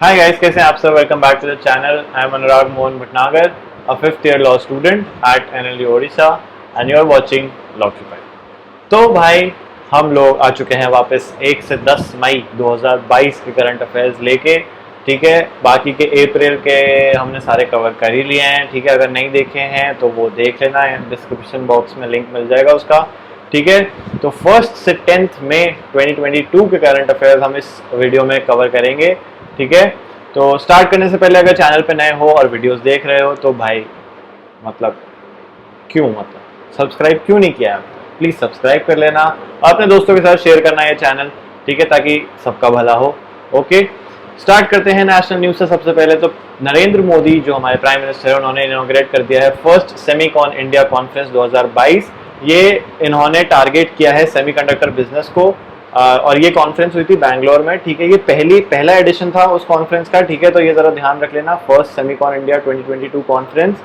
Hi guys, कैसे हैं आप सब? Welcome back to the channel. I am Anurag Mohan Bhatnagar, a fifth year law student at NLU Odisha and you are watching लॉक्यूपाई. तो भाई हम लोग आ चुके हैं वापस 1 से 10 मई 2022 के करंट अफेयर्स लेके. ठीक है, बाकी के अप्रैल के हमने सारे कवर कर ही लिए हैं. ठीक है, अगर नहीं देखे हैं तो वो देख लेना है, डिस्क्रिप्शन बॉक्स में लिंक मिल जाएगा उसका. ठीक है, तो 1 से 10 मई 2022 के करंट अफेयर्स हम इस वीडियो में कवर करेंगे. ठीक है, तो स्टार्ट करने से पहले अगर चैनल पे नए हो और वीडियोस देख रहे हो तो भाई मतलब सब्सक्राइब क्यों नहीं किया? प्लीज़ सब्सक्राइब कर लेना और अपने दोस्तों के साथ शेयर करना ये चैनल. ठीक है, ताकि सबका भला हो. ओके, स्टार्ट करते हैं नेशनल न्यूज़ से. सबसे पहले तो नरेंद्र मोदी जो हमारे प्राइम मिनिस्टर है, उन्होंने इनॉग्रेट कर दिया है फर्स्ट सेमीकॉन इंडिया कॉन्फ्रेंस 2022. ये इन्होंने टारगेट किया है सेमीकंडक्टर बिजनेस को और ये कॉन्फ्रेंस हुई थी बैंगलोर में. ठीक है, ये पहला एडिशन था उस कॉन्फ्रेंस का. ठीक है, तो ये जरा ध्यान रख लेना, फर्स्ट सेमीकॉन इंडिया 2022 कॉन्फ्रेंस.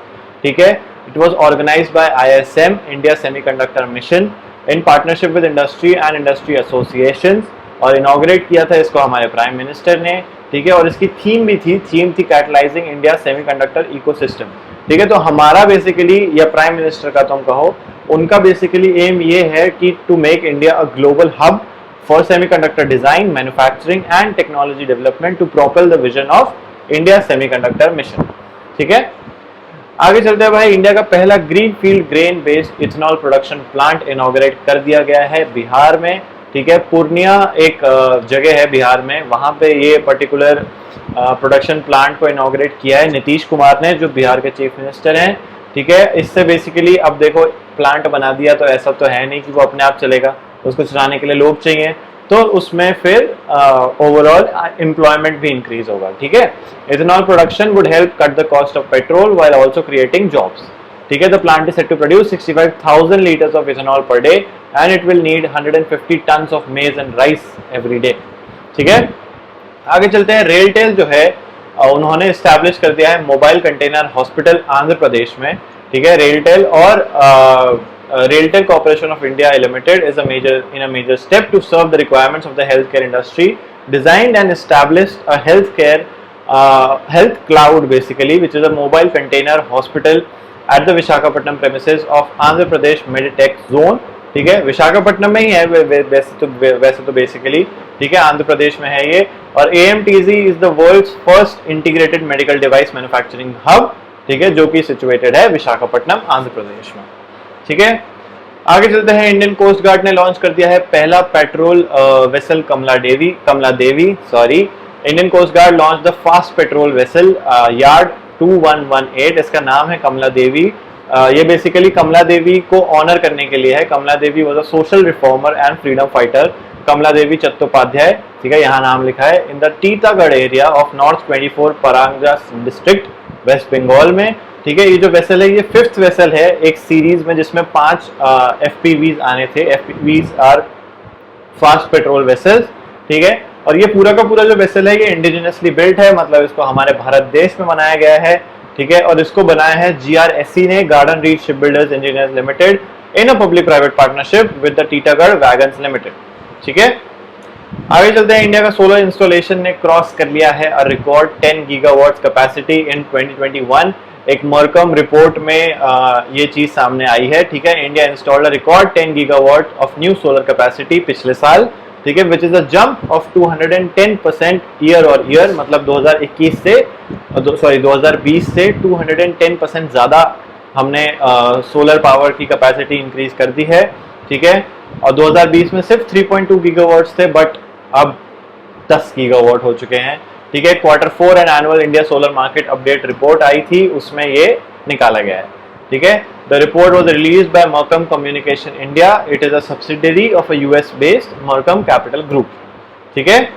ठीक है, it was organised by ISM India semiconductor mission in partnership with industry and industry associations, और इनॉग्रेट किया था इसको हमारे प्राइम मिनिस्टर ने. ठीक है, और इसकी थीम थी कैटलाइजिंग इंडिया सेमीकंडक्टर इकोसिस्टम. ठीक है, तो हमारा बेसिकली या प्राइम मिनिस्टर का तुम कहो, उनका बेसिकली एम ये है कि to make India a global hub for semiconductor design, manufacturing and technology development to propel the vision of India semiconductor mission. ठीक है, आगे चलते हैं भाई. इंडिया का पहला green field grain based ethanol production plant inaugurate कर दिया गया है बिहार में. ठीक है, पूर्णिया एक जगह है बिहार में, वहां पे ये पर्टिकुलर प्रोडक्शन प्लांट को इनॉग्रेट किया है नीतीश कुमार ने, जो बिहार के चीफ मिनिस्टर हैं. ठीक है, इससे बेसिकली अब देखो प्लांट बना दिया तो ऐसा तो है नहीं कि वो अपने आप चलेगा, उसको चलाने के लिए लोग चाहिए, तो उसमें फिर ओवरऑल एम्प्लॉयमेंट भी इंक्रीज होगा. ठीक है, ethanol production would help cut the cost of petrol while also creating jobs. ठीक है, the plant is set to produce 65,000 litres of ethanol per day and it will need 150 tonnes of maize and rice every day. ठीक है, आगे चलते हैं. रेलटेल जो है उन्होंने एस्टैब्लिश कर दिया है mobile container hospital Andhra Pradesh में. ठीक है, रेलटेल और Railtel Corporation of India Limited is a major step to serve the requirements of the healthcare industry. Designed and established a health cloud basically, which is a mobile container hospital at the Visakhapatnam premises of Andhra Pradesh Meditech Zone. ठीक है, विशाखापट्टनम में ही है वैसे तो basically. ठीक है, आंध्र प्रदेश में है ये. और AMTZ is the world's first integrated medical device manufacturing hub. ठीक है, जो कि सिचुएटेड है विशाखापट्टनम आंध्र प्रदेश में. ठीक है, आगे चलते हैं. इंडियन कोस्ट गार्ड ने लॉन्च कर दिया है पहला patrol vessel Kamla Devi. Indian coast guard launch the fast patrol vessel yard 2118. इसका नाम है कमला देवी. ये बेसिकली कमला देवी को ऑनर करने के लिए है. Kamala Devi was a social reformer and freedom fighter. Kamala Devi Chattopadhyay. ठीक है, यहाँ नाम लिखा है. In the Titagarh area of north 24 Parganas district west Bengal में. ठीक है, ये जो वेसल है ये 5th वेसल है एक सीरीज में जिसमें 5 FPVs आने थे. FPVs are fast patrol vessels. ठीक है, और ये पूरा का पूरा जो वेसल है ये इंडिजिनसली बिल्ट है, मतलब इसको हमारे भारत देश में बनाया गया है. ठीक है, और इसको बनाया है GRSE ने, garden reach ship builders engineers limited, in a public private partnership with the Titagarh wagons limited. ठीक है, आगे चलते हैं. इंडिया का सोलर इंस्टॉलेशन ने क्रॉस कर लिया है a record 10 gigawatt capacity in 2021. एक मरकम रिपोर्ट में ये चीज सामने आई है. ठीक है, India installed a record 10 gigawatt of new solar capacity पिछले साल. ठीक है, which is a jump of 210% year और ईयर, मतलब 2020 से 210% ज्यादा हमने सोलर पावर की कैपेसिटी इंक्रीज कर दी है. ठीक है, और 2020 में सिर्फ 3.2 गीगावाट थे, बट अब 10 गीगावाट हो चुके हैं. ठीक है, Q4 and annual India solar market update report आई थी, उसमें ये निकाला गया है. ठीक है, the report was released by Mercom communication India. It is a subsidiary of a US based Mercom capital group. ठीक है,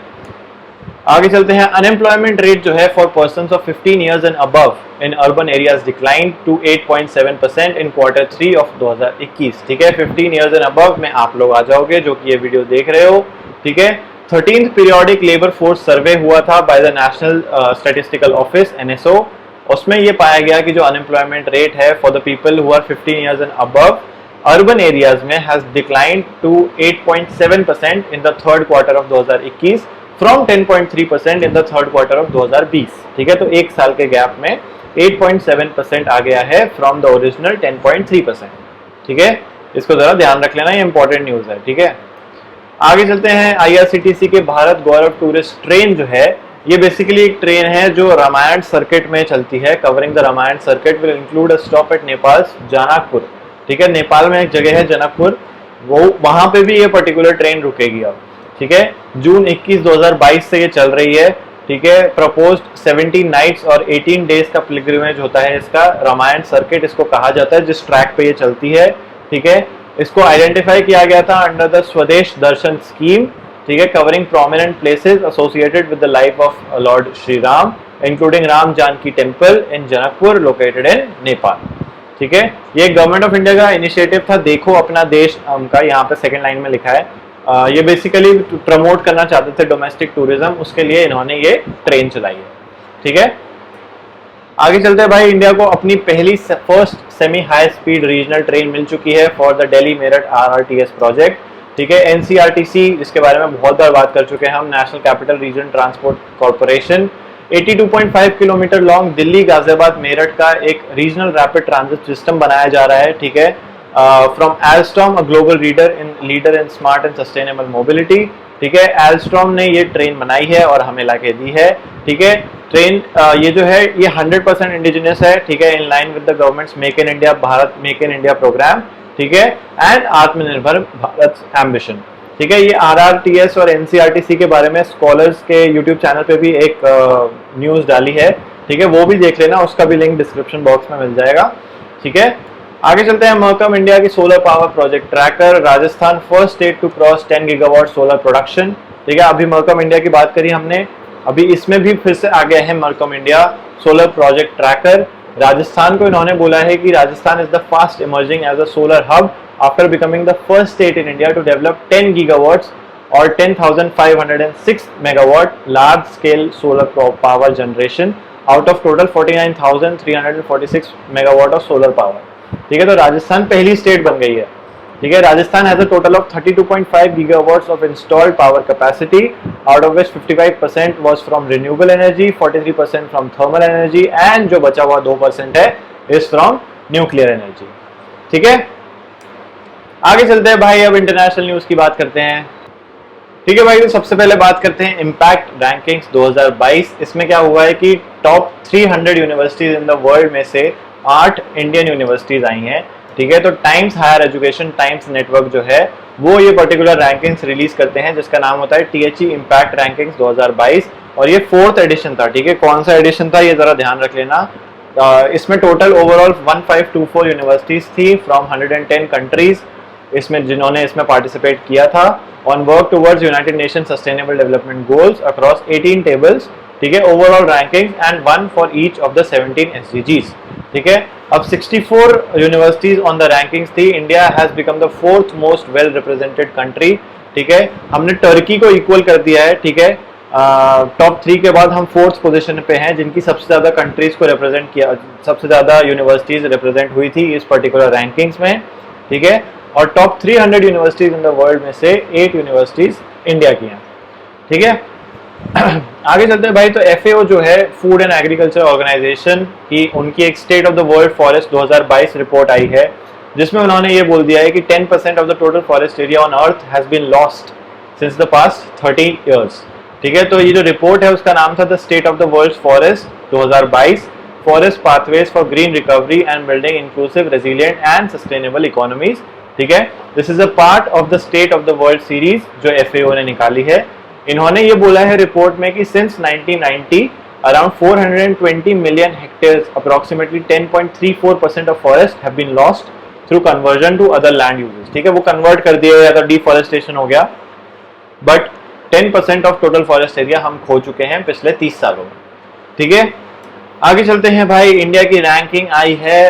आगे चलते हैं. अनएम्प्लॉयमेंट रेट जो है for persons of 15 years and above in urban areas decline to 8.7% in Q3 of 2021. ठीक है, 15 years and above में आप लोग आ जाओगे जो कि ये वीडियो देख रहे हो. ठीक है, 13th periodic labour force survey हुआ था by the national statistical office NSO. उसमें ये पाया गया कि जो अनएम्प्लॉयमेंट रेट है for the people who are 15 years and above urban areas में has declined to 8.7% in the third quarter of 2021 from 10.3% in the third quarter of 2020। ठीक है, तो एक साल के गैप में 8.7% आ गया है फ्रॉम द ओरिजिनल 10.3%। ठीक है, इसको जरा ध्यान रख लेना, ये इंपॉर्टेंट न्यूज है। ठीक है, आगे चलते हैं। आईआरसीटीसी के भारत गौरव टूरिस्ट ट्रेन जो है, ये बेसिकली एक ट्रेन है जो रामायण सर्किट में चलती है। Covering the Ramayana circuit will include a stop at Nepal Janakpur. ठीक है, नेपाल में एक जगह है जनकपुर, वो वहां पे भी ये पर्टिकुलर ट्रेन रुकेगी अब। ठीक है, जून 21 2022 से ये चल रही है। ठीक है, प्रपोज्ड 70 नाइट्स और 18 डेज का पिलग्रिमेज होता है इसका। रामायण सर्किट इसको कहा जाता है जिस ट्रैक पे ये चलती है। ठीक है, इसको आइडेंटिफाई किया गया था अंडर द स्वदेश दर्शन स्कीम। ठीक है, covering prominent places associated with the life of lord Shri Ram, including Ram Janaki temple in Janakpur located in Nepal. ठीक है, ये गवर्नमेंट ऑफ इंडिया का इनिशिएटिव था, देखो अपना देश का, यहाँ पे सेकंड लाइन में लिखा है। ये बेसिकली प्रमोट करना चाहते थे डोमेस्टिक टूरिज्म, उसके लिए इन्होंने ये ट्रेन चलाई है। ठीक है, आगे चलते हैं भाई। इंडिया को अपनी पहली first semi high speed regional train मिल चुकी है for the Delhi Meerut RRTS project. ठीक है, एनसीआरटीसी, इसके बारे में बहुत बार बात कर चुके हैं हम, national capital region transport corporation. 82.5 kilometre long Delhi Ghaziabad Meerut का एक रीजनल रैपिड ट्रांजिट सिस्टम बनाया जा रहा है। ठीक है, from Alstom, a global leader in smart and sustainable mobility. ठीक है, एल्स्टॉम ने ये ट्रेन बनाई है और हमें लाके दी है। ठीक है, ट्रेन ये जो है ये 100% इंडिजिनियस है। ठीक है, in line with the government's make in India Bharat make in India programme. ठीक है, एंड आत्मनिर्भर भारत एम्बिशन। ठीक है, ये आरआरटीएस और एनसीआरटीसी के बारे में स्कॉलर्स के यूट्यूब चैनल पे भी एक न्यूज डाली है। ठीक है, वो भी देख लेना, उसका भी लिंक डिस्क्रिप्शन बॉक्स में मिल जाएगा। ठीक है, आगे चलते हैं। मरकम इंडिया की solar power project tracker, Rajasthan first state to cross 10 gigawatt solar production. ठीक है, अभी मरकम इंडिया की बात करी हमने, अभी इसमें भी फिर से आ गया है Mercom India solar project tracker. Rajasthan को इन्होंने बोला है कि Rajasthan is the fast emerging as a solar hub after becoming the first state in India to develop 10 gigawatts और 10,506 megawatt large scale solar power generation out of total 49,346 megawatt of solar power. ठीक है, तो राजस्थान पहली state बन गई है। ठीक है, Rajasthan has a total of 32.5 gigawatts of installed power capacity, out of which 55% was from renewable energy, 43% from thermal energy and जो बचा हुआ 2% है इज फ्रॉम न्यूक्लियर एनर्जी। ठीक है, आगे चलते हैं भाई, अब इंटरनेशनल न्यूज की बात करते हैं। ठीक है भाई, तो सबसे पहले बात करते हैं इम्पैक्ट रैंकिंग्स 2022। इसमें क्या हुआ है कि top 300 universities in the world में से 8 इंडियन यूनिवर्सिटीज आई हैं। ठीक है, तो Times Higher Education Times Network जो है वो ये पर्टिकुलर रैंकिंग्स रिलीज करते हैं जिसका नाम होता है टीएचई इम्पैक्ट रैंकिंग्स 2022 और ये 4th एडिशन था। ठीक है, कौन सा एडिशन था ये जरा ध्यान रख लेना। इसमें टोटल ओवरऑल 1524 यूनिवर्सिटीज थी फ्रॉम 110 कंट्रीज इसमें जिन्होंने इसमें पार्टिसिपेट किया था on work towards United nation sustainable development goals across 18 tables. ठीक है, overall ranking and one for each of the 17 SDGs. ठीक है, अब 64 यूनिवर्सिटीज ऑन द रैंकिंग्स थी। India has become the 4th most well represented country. ठीक है, हमने Turkey को इक्वल कर दिया है। ठीक है, टॉप 3 के बाद हम 4th पोजीशन पे हैं जिनकी सबसे ज्यादा कंट्रीज को रिप्रेजेंट किया, सबसे ज्यादा यूनिवर्सिटीज रिप्रेजेंट हुई थी इस पर्टिकुलर रैंकिंग्स में। ठीक है, और top 300 universities in the world में से 8 यूनिवर्सिटीज इंडिया की हैं। ठीक है, आगे चलते हैं भाई। तो एफएओ जो है फूड एंड एग्रीकल्चर ऑर्गेनाइजेशन की, उनकी एक state of the world forest 2022 report आई है जिसमें उन्होंने ये बोल दिया है कि 10% of the total forest area on earth has been lost since the past 30 years. ठीक है, तो ये जो रिपोर्ट है उसका नाम था the state of the world forest 2022 forest pathways for green recovery and building inclusive resilient and sustainable economies. ठीक है, this is a part of the state of the world series जो एफएओ ने निकाली है। इन्होंने ये बोला है रिपोर्ट में कि since 1990 around 420 million hectares approximately 10.34% of forest have been lost through conversion to other land uses. ठीक है, वो कन्वर्ट कर दिया या तो डिफॉरेस्टेशन हो गया, but 10% of total forest area हम खो चुके हैं पिछले 30 सालों में। ठीक है, आगे चलते हैं भाई। इंडिया की रैंकिंग आई है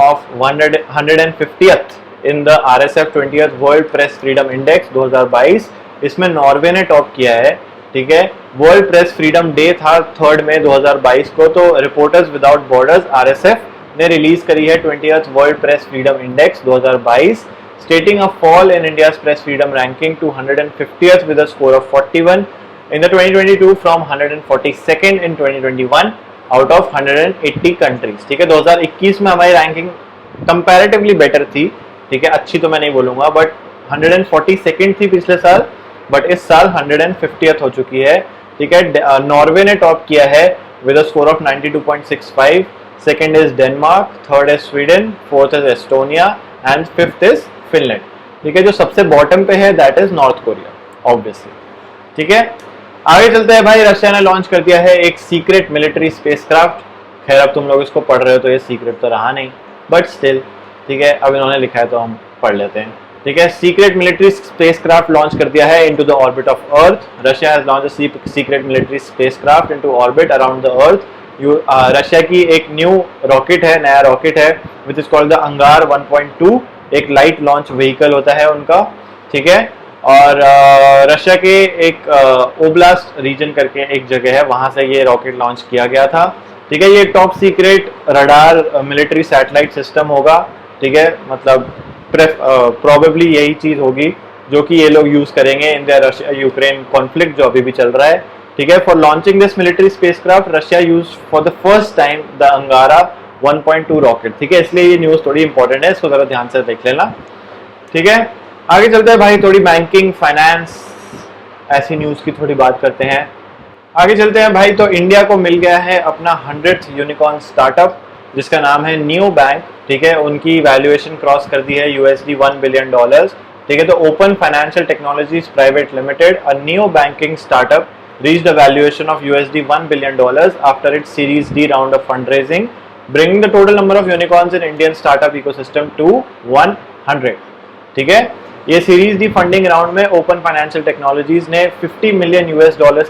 of 150th in the RSF 20th world press freedom index 2022। इसमें नॉर्वे ने टॉप किया है। ठीक है, वर्ल्ड प्रेस फ्रीडम डे था 3 मई 2022 को, तो रिपोर्टर्स विदाउट बॉर्डर्स RSF ने रिलीज करी है 20th world press freedom index 2022 स्टेटिंग a fall in India's press freedom ranking to 150th with a score of 41। In the 2022 from 142nd in 2021 out of 180 countries. ठीक है, 2021 में हमारी ranking comparatively better थी। ठीक है, अच्छी तो मैं नहीं बोलूंगा, बट 142nd थी पिछले साल, बट इस साल 150th हो चुकी है। ठीक है, नॉर्वे ने टॉप किया है with a score of 92.65, second is Denmark, third is Sweden, fourth is Estonia and fifth is Finland. ठीक है, जो सबसे बॉटम पे है that is north Korea obviously. ठीक है, आगे चलते हैं भाई। रशिया ने लॉन्च कर दिया है एक सीक्रेट मिलिट्री स्पेसक्राफ्ट। खैर अब तुम लोग इसको पढ़ रहे हो तो ये सीक्रेट तो रहा नहीं, बट स्टिल ठीक है, अब इन्होंने लिखा है तो हम पढ़ लेते हैं। ठीक है, सीक्रेट मिलिट्री स्पेसक्राफ्ट लॉन्च कर दिया है into the orbit of earth. Russia has launch a secret military spacecraft into orbit around the earth. Russia की एक न्यू रॉकेट है, नया रॉकेट है विच इज कॉल्ड द अंगार 1.2। एक लाइट लॉन्च व्हीकल होता है उनका। ठीक है, और रशिया के एक ओब्लास्ट रीजन करके एक जगह है, वहां से ये रॉकेट लॉन्च किया गया था। ठीक है, ये top secret radar military satellite system होगा। ठीक है, मतलब प्रोबेबली यही चीज होगी जो कि ये लोग यूज करेंगे in the Russia Ukraine conflict जो अभी भी चल रहा है। ठीक है, for launching this military spacecraft Russia use for the first time the अंगारा 1.2 रॉकेट। ठीक है, इसलिए ये न्यूज थोड़ी इंपॉर्टेंट है, इसको जरा ध्यान से देख लेना। ठीक है, आगे चलते हैं भाई, थोड़ी बैंकिंग फाइनेंस ऐसी न्यूज की थोड़ी बात करते हैं। आगे चलते हैं भाई, तो इंडिया को मिल गया है अपना 100th यूनिकॉर्न स्टार्टअप जिसका नाम है नियो बैंक। ठीक है, उनकी वैल्यूएशन क्रॉस कर दी है $1 बिलियन। ठीक है, तो open financial technologies private limited, a neo banking startup, reached a valuation of $1 billion after its Series D round of fundraising, bringing the total number of unicorns in Indian startup ecosystem to 100। ठीक है, ये series D funding round में open financial technologies ने $50 million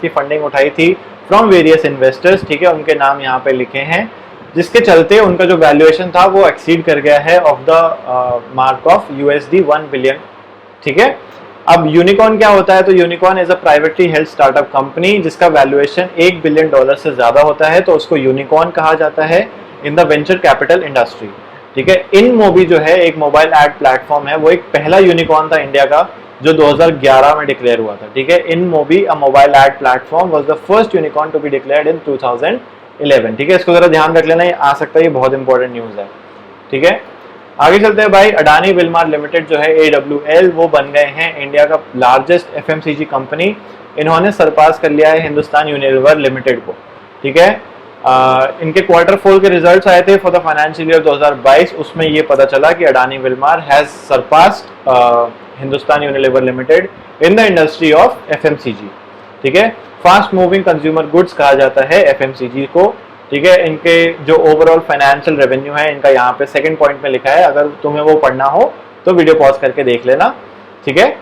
की funding उठाई थी from various investors. ठीक है, उनके नाम यहाँ पे लिखे हैं, जिसके चलते उनका जो वैल्यूएशन था वो एक्सीड कर गया है of the mark of $1 billion. ठीक है, अब यूनिकॉर्न क्या होता है, तो unicorn is a privately held startup company जिसका वैल्यूएशन $1 बिलियन से ज्यादा होता है, तो उसको यूनिकॉर्न कहा जाता है in the venture capital industry. ठीक है, इन मोबी जो है एक मोबाइल एड प्लेटफॉर्म है, वो एक पहला यूनिकॉर्न था इंडिया का जो 2011 में डिक्लेयर हुआ था। ठीक है, InMobi a mobile ad platform was the first unicorn to be declared in 2011। ठीक है, इसको जरा ध्यान रख लेना, ये आ सकता है, ये बहुत इंपॉर्टेंट न्यूज है। ठीक है, आगे चलते हैं भाई। अडानी विल्मार लिमिटेड जो है AWL, वो बन गए हैं इंडिया का लार्जेस्ट FMCG कंपनी। इन्होंने सरपास कर लिया है हिंदुस्तान यूनिलीवर लिमिटेड को। ठीक है, इनके क्वार्टर 4 के रिजल्ट्स आए थे फॉर द फाइनेंशियल ईयर 2022, उसमें ये पता चला कि Adani Wilmar has surpassed Hindustan Unilever limited in the industry of FMCG। ठीक है, फास्ट मूविंग कंज्यूमर गुड्स कहा जाता है FMCG को। ठीक है, इनके जो ओवरऑल फाइनेंशियल रेवेन्यू है इनका यहाँ पे सेकंड पॉइंट में लिखा है, अगर तुम्हें वो पढ़ना हो तो वीडियो पॉज करके देख लेना। ठीक है,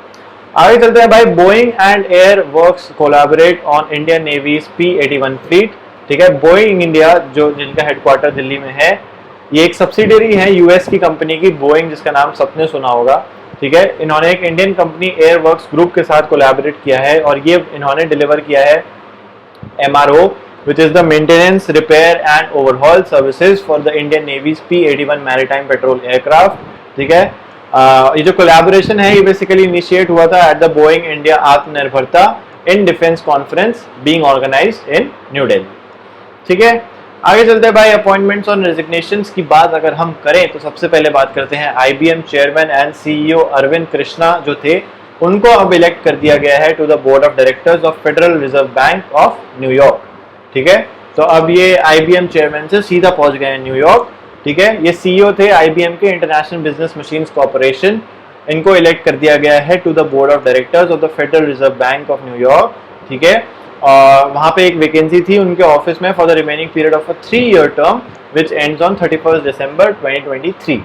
आगे चलते हैं भाई। Boeing and Air Works collaborate on Indian navy's P-81 fleet. ठीक है, बोइंग इंडिया जो जिनका हेडक्वार्टर दिल्ली में है, ये एक सब्सिडरी है US की कंपनी की बोइंग, जिसका नाम सबने सुना होगा। ठीक है, इन्होंने एक Indian company air works group के साथ कोलैबोरेट किया है और ये इन्होंने डिलीवर किया है MRO which is the maintenance, repair and overhaul services for the Indian Navy's P-81 maritime patrol aircraft। ठीक है, ये जो कोलैबोरेशन है ये बेसिकली इनिशिएट हुआ था at the Boeing India Atmanirbharta in defence conference being organised in New Delhi. ठीक है, आगे चलते हैं भाई। अपॉइंटमेंट्स और रेजिग्नेशंस की बात अगर हम करें तो सबसे पहले बात करते हैं IBM chairman and CEO Arvind Krishna जो थे, उनको अब इलेक्ट कर दिया गया है to the board of directors of Federal Reserve Bank of New York. ठीक है, तो अब ये IBM चेयरमैन से सीधा पहुंच गए हैं न्यूयॉर्क। ठीक है, ये CEO थे IBM के इंटरनेशनल बिजनेस मशीन्स कॉर्पोरेशन, इनको इलेक्ट कर दिया गया है to the board of directors of the Federal Reserve Bank of New York. ठीक है, और वहां पे एक वैकेंसी थी उनके ऑफिस में for the remaining period of a 3-year term which ends on 31 दिसंबर 2023।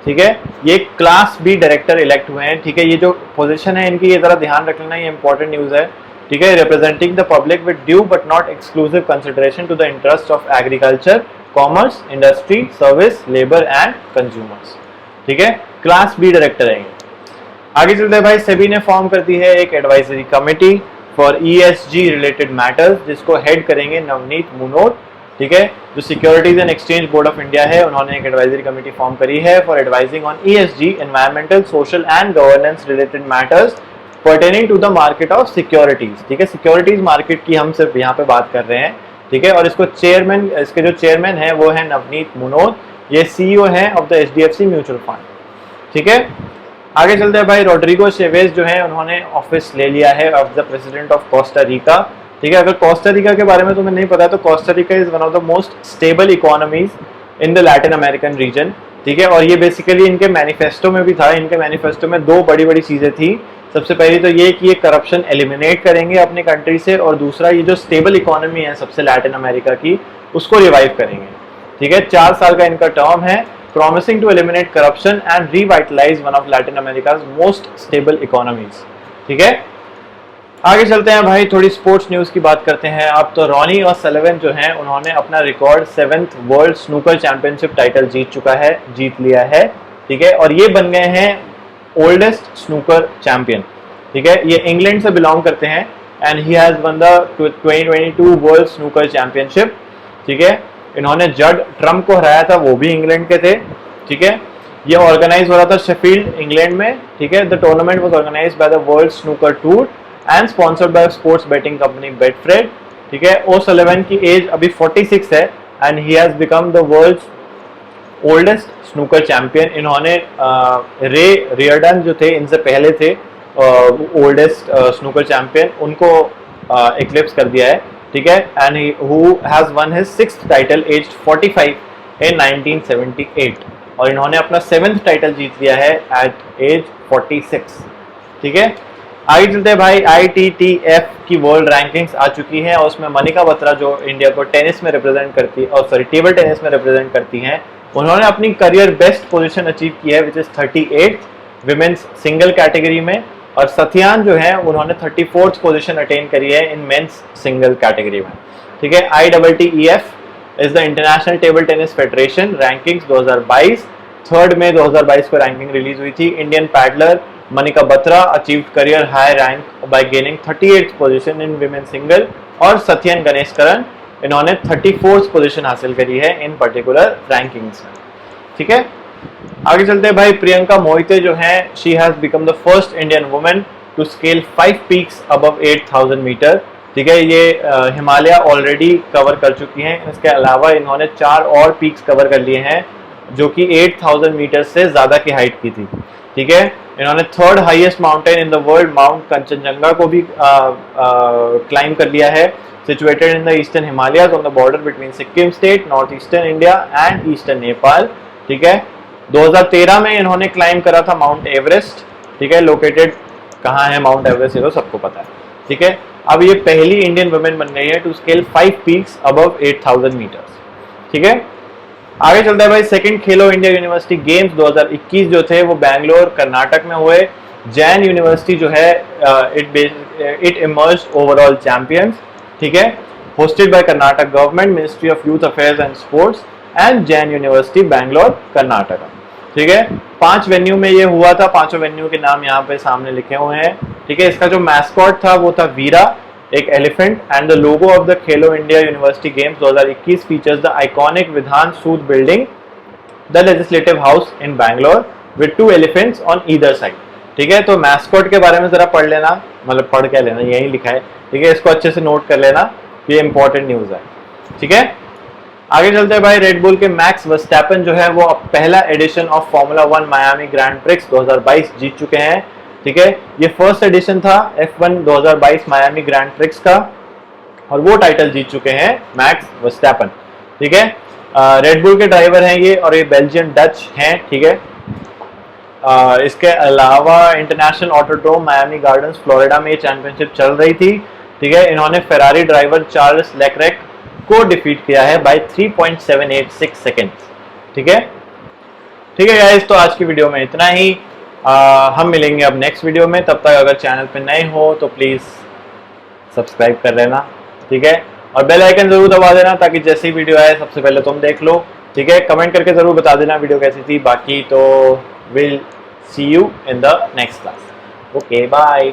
ठीक है, ये क्लास B डायरेक्टर इलेक्ट हुए हैं। ठीक है, ये जो पोजीशन है इनकी, ये जरा ध्यान रख लेना, ये इंपॉर्टेंट न्यूज है। ठीक है, representing the public with due but not exclusive consideration to the interest of agriculture, commerce, industry, service, labour and consumers. ठीक है, क्लास B डायरेक्टर है। आगे चलते हैं भाई। सेबी ने फॉर्म कर दी है एक advisory committee for ESG related matters, जिसको हेड करेंगे नवनीत मुनोट। ठीक है, जो Securities and Exchange Board of India है, उन्होंने एक एडवाइजरी कमेटी फॉर्म करी है for advising on ESG, environmental, social and governance related matters pertaining to the market of securities, ठीक है, सिक्योरिटीज मार्केट की हम सिर्फ यहाँ पे बात कर रहे हैं, ठीक है। और इसको चेयरमैन, इसके जो चेयरमैन है वो है नवनीत मुनोद, ये CEO है of the HDFC mutual fund, ठीक है। आगे चलते हैं भाई, रोड्रिगो चेवेज जो है उन्होंने ऑफिस ले लिया है of the president of Costa Rica, ठीक है। अगर कोस्टा रिका के बारे में तुम्हें नहीं पता तो Costa Rica is one of the most stable economies in the Latin American region, ठीक है। और ये बेसिकली इनके मैनिफेस्टो में भी था, इनके मैनिफेस्टो में दो बड़ी बड़ी चीजें थी। सबसे पहली तो ये कि ये करप्शन एलिमिनेट करेंगे अपने कंट्री से, और दूसरा ये जो स्टेबल इकोनॉमी है सबसे लैटिन अमेरिका की, उसको रिवाइव करेंगे, ठीक है। 4 साल का इनका टर्म है, promising to eliminate corruption and revitalize one of Latin America's most stable economies, ठीक है। आगे चलते हैं भाई, थोड़ी स्पोर्ट्स न्यूज की बात करते हैं। अब तो रॉनी और सलिवन जो हैं उन्होंने अपना record 7th world snooker championship title जीत लिया है, ठीक है। और ये बन गए हैं ओल्डेस्ट स्नूकर चैंपियन, ठीक है। ये इंग्लैंड से बिलोंग करते हैं and he has one the 2022 world snooker championship, ठीक है। इन्होंने जड ट्रम्प को हराया था, वो भी इंग्लैंड के थे, ठीक है। ये ऑर्गेनाइज हो रहा था शेफील्ड इंग्लैंड में, ठीक है। The tournament was organised by the world snooker tour and sponsored by sports betting company Betfred, ठीक है। ओ सलिवन की एज अभी 46 है and he has become the world's oldest snooker champion. इन्होंने रे रियर्डन जो थे इनसे पहले थे ओल्डेस्ट स्नूकर चैंपियन, उनको एक्लिप्स कर दिया है, ठीक है। And who has won his 6th title aged 45 in 1978, और इन्होंने अपना 7th टाइटल जीत लिया है एट एज 46, ठीक है। आगे चलते हैं भाई, ITTF की वर्ल्ड रैंकिंग्स आ चुकी है और उसमें मनिका बत्रा जो इंडिया को टेनिस में रिप्रेजेंट करती है, और सॉरी टेबल टेनिस में रिप्रेजेंट करती हैं, उन्होंने अपनी करियर बेस्ट पोजीशन अचीव की है which is 38th women's single category में, और सथियान जो है उन्होंने 34th पोजीशन अटेन करी है इन मेंस सिंगल कैटेगरी में, ठीक है। ITTF is the international table tennis federation rankings 2022, 3 मई 2022 को रैंकिंग रिलीज हुई थी। Indian peddler Manika Batra achieved career high rank bye gaining 38th position in women single, और सत्यन गणेशकरण इन्होंने 34th पोजीशन हासिल करी है इन पर्टिकुलर रैंकिंग्स में, ठीक है। आगे चलते हैं भाई, प्रियंका मोहिते जो हैं she has become the first Indian women to scale 5 peaks above 8000 metre, ठीक है। ये हिमालय ऑलरेडी कवर कर चुकी हैं, इसके अलावा इन्होंने 4 और पीक्स कवर कर लिए हैं जो कि 8000 मीटर से ज़्यादा की हाइट की थी, ठीक है। इन्होंने 3rd highest mountain in the world mount Kanchenjunga को भी क्लाइम कर लिया है, situated in the eastern Himalayas on the border between Sikkim state, north eastern India and eastern Nepal, ठीक है। 2013 में इन्होंने क्लाइम करा था माउंट एवरेस्ट, ठीक है। लोकेटेड कहाँ है माउंट एवरेस्ट ये तो सबको पता है, ठीक है। अब ये पहली इंडियन वुमेन बन गई है to scale 5 peaks above 8000 metres, ठीक है। आगे चलता है भाई, 2nd खेलो इंडिया यूनिवर्सिटी गेम्स 2021 जो थे वो बैंगलोर कर्नाटक में हुए। जैन यूनिवर्सिटी जो है इट इमर्ज्ड ओवरऑल चैंपियंस, ठीक है, hosted by Karnataka government, ministry of youth affairs and sports and Jain university Bangalore Karnataka, ठीक है। 5 वेन्यू में ये हुआ था, 5 वेन्यू के नाम यहाँ पे सामने लिखे हुए हैं, ठीक है। इसका जो मैस्कॉट था वो था वीरा, एक elephant, and the logo of the Khelo India university games 2021 features the iconic Vidhana Soudha building, the legislative house in Bangalore with 2 elephants on either side, ठीक है। तो मैस्कॉट के बारे में जरा पढ़ लेना, मतलब पढ़ के लेना, यही लिखा है, ठीक है। इसको अच्छे से नोट कर लेना, ये इंपॉर्टेंट न्यूज है, ठीक है। आगे चलते हैं भाई, रेडबुल के मैक्स वर्स्टैपेन जो है वो पहला edition of formula 1 Miami Grand Prix 2022 जीत चुके हैं, ठीक है। ये फर्स्ट एडिशन था F1 2022 मायामी ग्रैंड प्रिक्स का, और वो टाइटल जीत चुके हैं मैक्स वर्स्टैपेन, ठीक है। रेडबुल के ड्राइवर हैं ये, और ये बेल्जियन डच हैं, ठीक है। इसके अलावा international autodrome Miami gardens Florida में ये चैंपियनशिप चल रही थी, ठीक है। इन्होंने फेरारी ड्राइवर चार्ल्स लेक्रेक को डिफीट किया है बाय 3.786 सेकेंड्स, ठीक है। ठीक है गाइस, तो आज की वीडियो में इतना ही। हम मिलेंगे अब नेक्स्ट वीडियो में, तब तक अगर चैनल पे नए हो तो प्लीज़ सब्सक्राइब कर लेना, ठीक है। और बेल आइकन जरूर दबा देना ताकि जैसे ही वीडियो आए सबसे पहले तुम देख लो, ठीक है। कमेंट करके जरूर बता देना वीडियो कैसी थी। बाकी तो will see you in the next class. Okay, bye.